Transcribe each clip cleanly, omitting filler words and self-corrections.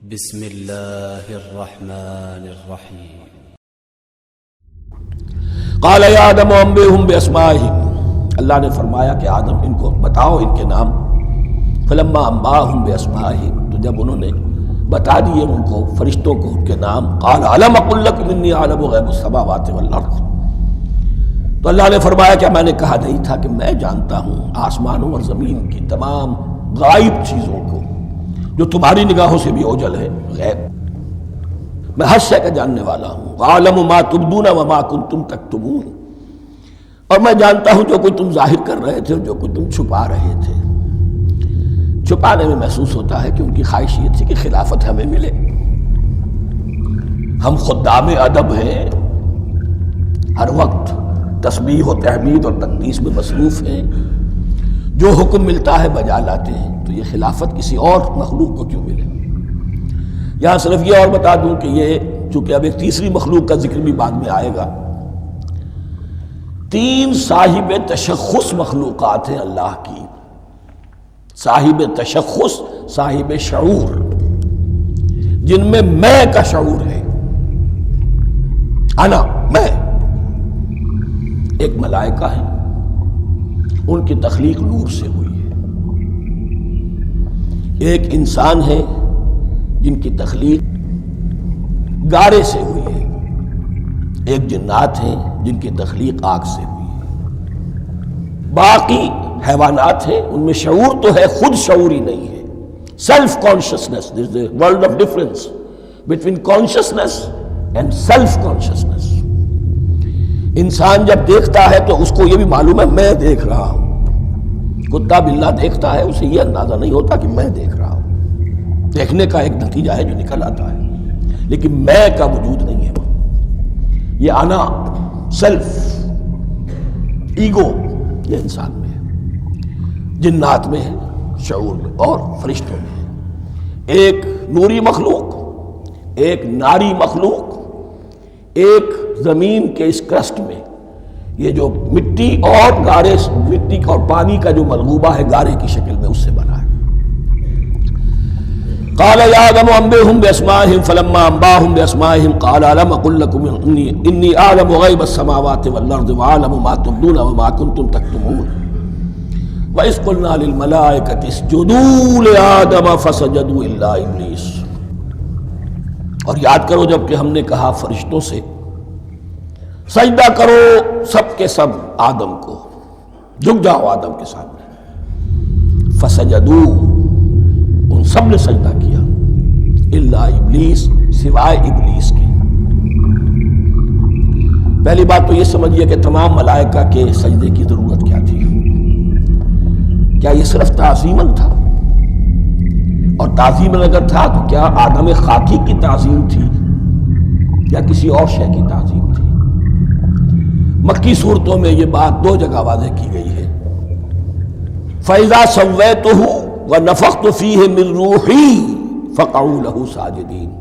بسم اللہ الرحمن الرحیم۔ قال یا آدم انبئہم باسمائہم، اللہ نے فرمایا کہ آدم ان کو بتاؤ ان کے نام۔ فلما انباہم باسمائہم، تو جب انہوں نے بتا دیے ان کو فرشتوں کو ان کے نام، قال الم اقل لکم انی اعلم غیب السماوات والارض، تو اللہ نے فرمایا کہ میں نے کہا نہیں تھا کہ میں جانتا ہوں آسمانوں اور زمین کی تمام غائب چیزوں کو جو تمہاری نگاہوں سے بھی اوجھل ہے، غیب، میں ہر شے کا جاننے والا ہوں۔ وَأَعْلَمُ مَا تُبْدُونَ وَمَا كُنْتُمْ تَكْتُمُونَ، اور میں جانتا ہوں جو کچھ تم ظاہر کر رہے تھے اور جو کچھ تم چھپا رہے تھے۔ چھپانے میں محسوس ہوتا ہے کہ ان کی خواہش یہ تھی کہ خلافت ہمیں ملے، ہم خدام ادب ہیں، ہر وقت تسبیح و تحمید اور تقدیس میں مصروف ہیں، جو حکم ملتا ہے بجا لاتے ہیں، تو یہ خلافت کسی اور مخلوق کو کیوں ملے؟ یہاں صرف یہ اور بتا دوں کہ یہ چونکہ اب ایک تیسری مخلوق کا ذکر بھی بعد میں آئے گا، 3 صاحب تشخص مخلوقات ہیں اللہ کی، صاحب تشخص، صاحب شعور، جن میں میں کا شعور ہے، انا، میں۔ ایک ملائکہ ہے، ان کی تخلیق نور سے ہوئی ہے۔ ایک انسان ہے جن کی تخلیق گارے سے ہوئی ہے۔ ایک جنات ہیں جن کی تخلیق آگ سے ہوئی ہے۔ باقی حیوانات ہیں، ان میں شعور تو ہے، خود شعور ہی نہیں ہے، self consciousness. There is a world of difference between consciousness and self consciousness. انسان جب دیکھتا ہے تو اس کو یہ بھی معلوم ہے میں دیکھ رہا ہوں۔ کتا بلہ دیکھتا ہے، اسے یہ اندازہ نہیں ہوتا کہ میں دیکھ رہا ہوں، دیکھنے کا ایک نتیجہ ہے جو نکل آتا ہے، لیکن میں کا وجود نہیں ہے۔ یہ انا، سیلف، ایگو، یہ انسان میں ہے، جنات میں ہے، شعور میں، اور فرشتوں میں ہے۔ ایک نوری مخلوق، ایک ناری مخلوق، ایک زمین کے اس کرسٹ میں، یہ جو مٹی اور گارے، مٹی اور پانی کا جو ملغوبہ ہے گارے کی شکل میں، اس سے بنا ہے۔ قال یا آدم انبئہم باسمائہم فلما انباہم باسمائہم قال الم اقل لکم انی اعلم غیب السماوات والارض واعلم ما تبدون وما کنتم تکتمون وَإِذْ قُلْنَا لِلْمَلَائِكَةِ اسْجُدُوا لِآدَمَ فَسَجَدُوا إِلَّا إِبْلِيسَ، اور یاد کرو جب کہ ہم نے کہا فرشتوں سے سجدہ کرو سب کے سب آدم کو، جھک جاؤ آدم کے سامنے، فسجدوا، ان سب نے سجدہ کیا، الا ابلیس، سوائے ابلیس کے۔ پہلی بات تو یہ سمجھیے کہ تمام ملائکہ کے سجدے کی ضرورت کیا تھی؟ کیا یہ صرف تعظیماً تھا؟ اور تعظیماً اگر تھا تو کیا آدم خاکی کی تعظیم تھی یا کسی اور شے کی تعظیم تھی؟ مکی صورتوں میں یہ بات 2 جگہ واضح کی گئی ہے۔ فَإِذَا سَوَّيْتُهُ وَنَفَخْتُ فِيهِ مِن رُوحِي فَقَعُوا لَهُ سَاجِدِينَ،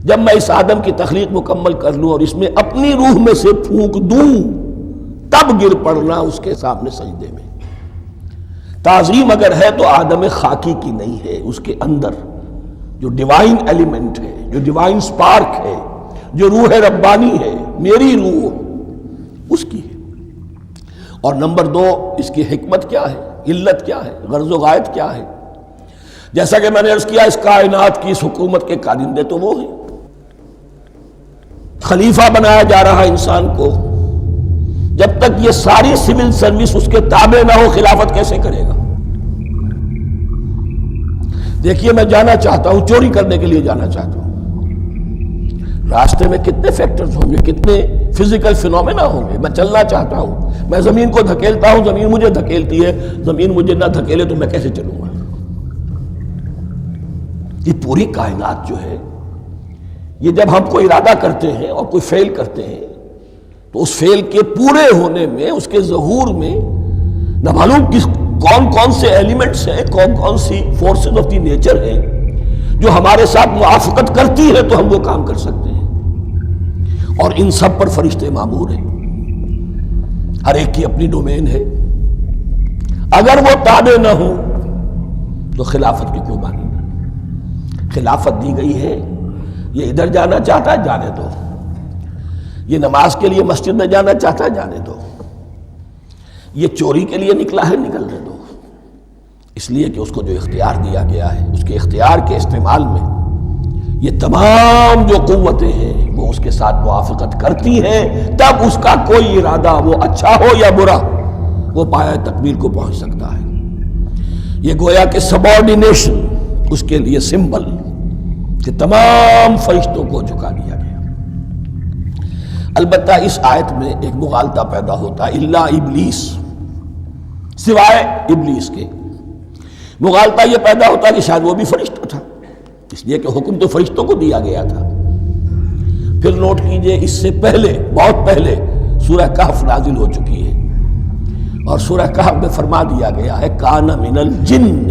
جب میں اس آدم کی تخلیق مکمل کر لوں اور اس میں اپنی روح میں سے پھونک دوں، تب گر پڑنا اس کے سامنے سجدے میں۔ تعظیم اگر ہے تو آدم خاکی کی نہیں ہے، اس کے اندر جو ڈیوائن ایلیمنٹ ہے، جو ڈیوائن سپارک ہے، جو روح ربانی ہے، میری روح، اس کی ہے۔ اور نمبر 2، اس کی حکمت کیا ہے، علت کیا ہے، غرض و غایت کیا ہے؟ جیسا کہ میں نے عرض کیا، اس کائنات کی اس حکومت کے کارندے تو وہ ہیں۔ خلیفہ بنایا جا رہا انسان کو، جب تک یہ ساری سول سروس اس کے تابع نہ ہو، خلافت کیسے کرے گا؟ دیکھیے میں جانا چاہتا ہوں، چوری کرنے کے لیے جانا چاہتا ہوں، راستے میں کتنے فیکٹرز ہوں گے، کتنے فزیکل فینومینا ہوں گے۔ میں چلنا چاہتا ہوں، میں زمین کو دھکیلتا ہوں، زمین مجھے دھکیلتی ہے، زمین مجھے نہ دھکیلے تو میں کیسے چلوں گا؟ یہ پوری کائنات جو ہے، یہ جب ہم کو ارادہ کرتے ہیں اور کوئی فعل کرتے ہیں تو اس فعل کے پورے ہونے میں، اس کے ظہور میں نہ معلوم کون کون سے ایلیمنٹس ہیں، کون کون سی فورسز آف دی نیچر ہیں جو ہمارے ساتھ موافقت کرتی ہے تو ہم وہ کام کر سکتے ہیں، اور ان سب پر فرشتے مامور ہیں، ہر ایک کی اپنی ڈومین ہے۔ اگر وہ تابع نہ ہوں تو خلافت کی کوئی معنی نہیں۔ خلافت دی گئی ہے، یہ ادھر جانا چاہتا ہے جانے دو، یہ نماز کے لیے مسجد میں جانا چاہتا ہے جانے دو، یہ چوری کے لیے نکلا ہے نکلنے دو، اس لیے کہ اس کو جو اختیار دیا گیا ہے اس کے اختیار کے استعمال میں یہ تمام جو قوتیں ہیں وہ اس کے ساتھ موافقت کرتی ہیں، تب اس کا کوئی ارادہ وہ اچھا ہو یا برا وہ پایہ تکمیل کو پہنچ سکتا ہے۔ یہ گویا کہ سبارڈینیشن اس کے لیے سمبل کہ تمام فرشتوں کو جھکا دیا گیا۔ البتہ اس آیت میں ایک مغالطہ پیدا ہوتا ہے، الا ابلیس، سوائے ابلیس کے۔ مغالطہ یہ پیدا ہوتا ہے کہ شاید وہ بھی فرشتہ تھا، اس لیے کہ حکم تو فرشتوں کو دیا گیا تھا۔ پھر نوٹ کیجئے اس سے پہلے، بہت پہلے سورہ کہف نازل ہو چکی ہے، اور سورہ کہف میں فرما دیا گیا ہے کان من الجن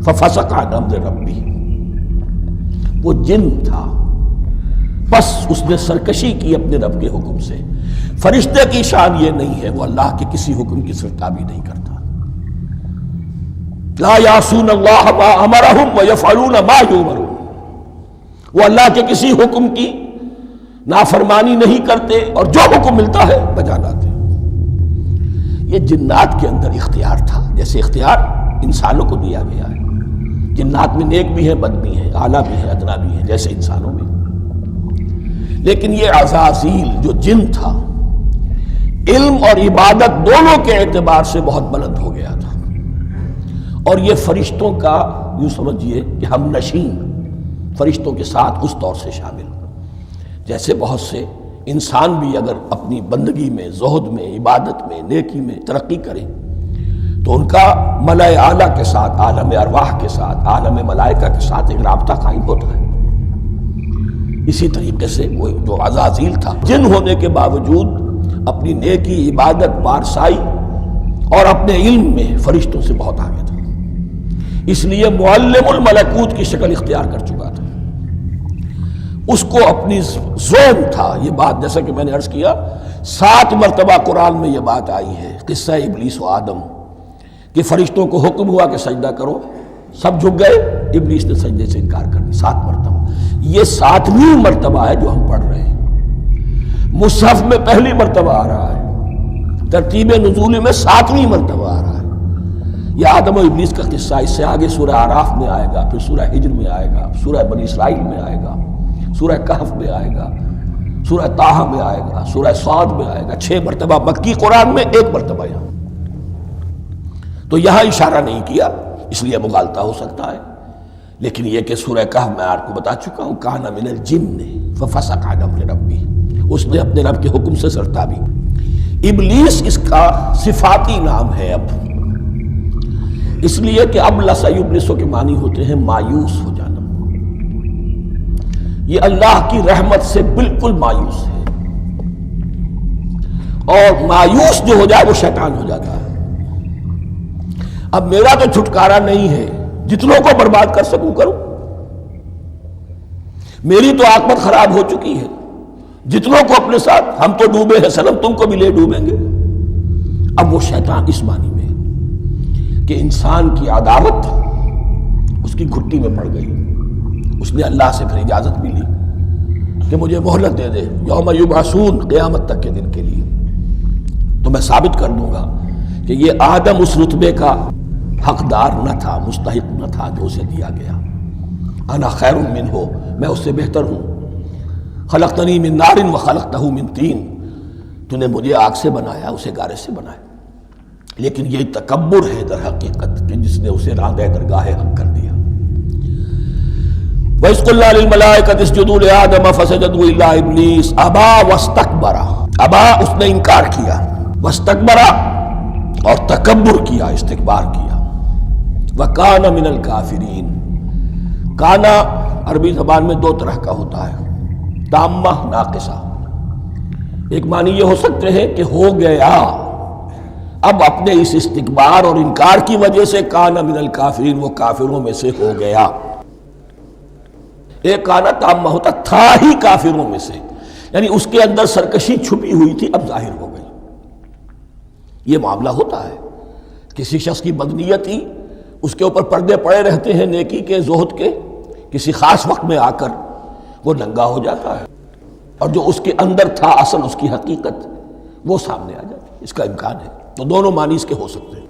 ففسق عن امر ربی، وہ جن تھا بس اس نے سرکشی کی اپنے رب کے حکم سے۔ فرشتے کی شان یہ نہیں ہے، وہ اللہ کے کسی حکم کی سرتابی نہیں کرتا۔ لا یعصون اللہ ما امرہم ویفعلون ما یؤمرون، وہ اللہ کے کسی حکم کی نافرمانی نہیں کرتے اور جو حکم ملتا ہے بجا لاتے۔ یہ جنات کے اندر اختیار تھا، جیسے اختیار انسانوں کو دیا گیا ہے۔ جنات میں نیک بھی ہیں بد بھی ہیں، اعلیٰ بھی ہیں ادنا بھی ہیں، جیسے انسانوں میں۔ لیکن یہ عزازیل جو جن تھا علم اور عبادت دونوں کے اعتبار سے بہت بلند ہو گیا تھا، اور یہ فرشتوں کا یوں سمجھیے کہ ہم نشین، فرشتوں کے ساتھ اس طور سے شامل، جیسے بہت سے انسان بھی اگر اپنی بندگی میں، زہد میں، عبادت میں، نیکی میں ترقی کریں تو ان کا ملائے اعلیٰ کے ساتھ، عالم ارواح کے ساتھ، عالم ملائکہ کے ساتھ ایک رابطہ قائم ہوتا ہے۔ اسی طریقے سے وہ جو عزازیل تھا جن ہونے کے باوجود اپنی نیکی، عبادت، پارسائی اور اپنے علم میں فرشتوں سے بہت آگے تھا، اس لیے معلم الملکوت کی شکل اختیار کر چکا تھا۔ اس کو اپنی زوم تھا، یہ بات جیسا کہ میں نے عرض کیا 7 مرتبہ قرآن میں یہ بات آئی ہے، قصہ ابلیس و آدم، کہ فرشتوں کو حکم ہوا کہ سجدہ کرو، سب جھک گئے، ابلیس نے سجدے سے انکار کر دیا 7 مرتبہ۔ یہ 7ویں مرتبہ ہے جو ہم پڑھ رہے ہیں، مصحف میں پہلی مرتبہ آ رہا ہے، ترتیب نزول میں 7ویں مرتبہ آ رہا ہے۔ یہ آدم و ابلیس کا قصہ اس سے آگے سورہ اعراف میں آئے گا، پھر سورہ ہجر میں آئے گا، سورہ بنی اسرائیل میں آئے گا، سورہ کہف میں آئے گا، سورہ طٰہٰ میں آئے گا، سورہ صاد میں آئے گا، 6 مرتبہ مکی قرآن میں، 1 مرتبہ یہاں۔ تو یہاں اشارہ نہیں کیا، اس لیے مغالطہ ہو سکتا ہے، لیکن یہ کہ سورہ کہف میں آپ کو بتا چکا ہوں کان من الجن ففسق عن امر ربی، اس نے اپنے رب کے حکم سے سرتابی۔ ابلیس اس کا صفاتی نام ہے اب، اس لیے کہ ابلس یبلس کے معنی ہوتے ہیں مایوس ہو جانا، یہ اللہ کی رحمت سے بالکل مایوس ہے، اور مایوس جو ہو جائے وہ شیطان ہو جاتا ہے۔ اب میرا تو چھٹکارا نہیں ہے، جتنوں کو برباد کر سکوں کروں، میری تو عاقبت خراب ہو چکی ہے، جتنوں کو اپنے ساتھ، ہم تو ڈوبے ہیں صنم تم کو بھی لے ڈوبیں گے۔ اب وہ شیطان اس معنی میں کہ انسان کی عداوت اس کی گھٹی میں پڑ گئی، اس نے اللہ سے پھر اجازت بھی لی کہ مجھے مہلت دے دے یوم یبعثون، قیامت تک کے دن کے لیے، تو میں ثابت کر دوں گا کہ یہ آدم اس رتبے کا حقدار نہ تھا، مستحق نہ تھا جو اسے دیا گیا۔ انا خیر منہ، میں اس سے بہتر ہوں، خلقتنی من نار وخلقتہ من طین، تو نے مجھے آگ سے بنایا، اسے گارے سے بنایا۔ لیکن یہ تکبر ہے در حقیقت کہ جس نے اسے راندہ درگاہ حق کر دیا۔ وَإِذْ قُلْنَا لِلْمَلَائِكَةِ اسْجُدُوا لِآدَمَ فَسَجَدُوا إِلَّا إِبْلِيسَ أَبَىٰ وَاسْتَكْبَرَ، ابا اس نے انکار کیا، واستکبر اور تکبر کیا، استکبار کیا، وَكَانَ مِنَ الْكَافِرِينَ۔ کانا عربی زبان میں 2 طرح کا ہوتا ہے، تامہ، ناقصہ۔ ایک معنی یہ ہو سکتے ہیں کہ ہو گیا، اب اپنے اس استکبار اور انکار کی وجہ سے کانا من الکافرین، وہ کافروں میں سے ہو گیا۔ ایک کانا تامہ ہوتا تھا ہی کافروں میں سے، یعنی اس کے اندر سرکشی چھپی ہوئی تھی، اب ظاہر ہو گئی۔ یہ معاملہ ہوتا ہے، کسی شخص کی بدنیت ہی اس کے اوپر پردے پڑے رہتے ہیں نیکی کے، زہد کے، کسی خاص وقت میں آ کر وہ ننگا ہو جاتا ہے، اور جو اس کے اندر تھا اصل اس کی حقیقت وہ سامنے آ جاتی ہے۔ اس کا امکان ہے، تو دونوں معنی اس کے ہو سکتے ہیں۔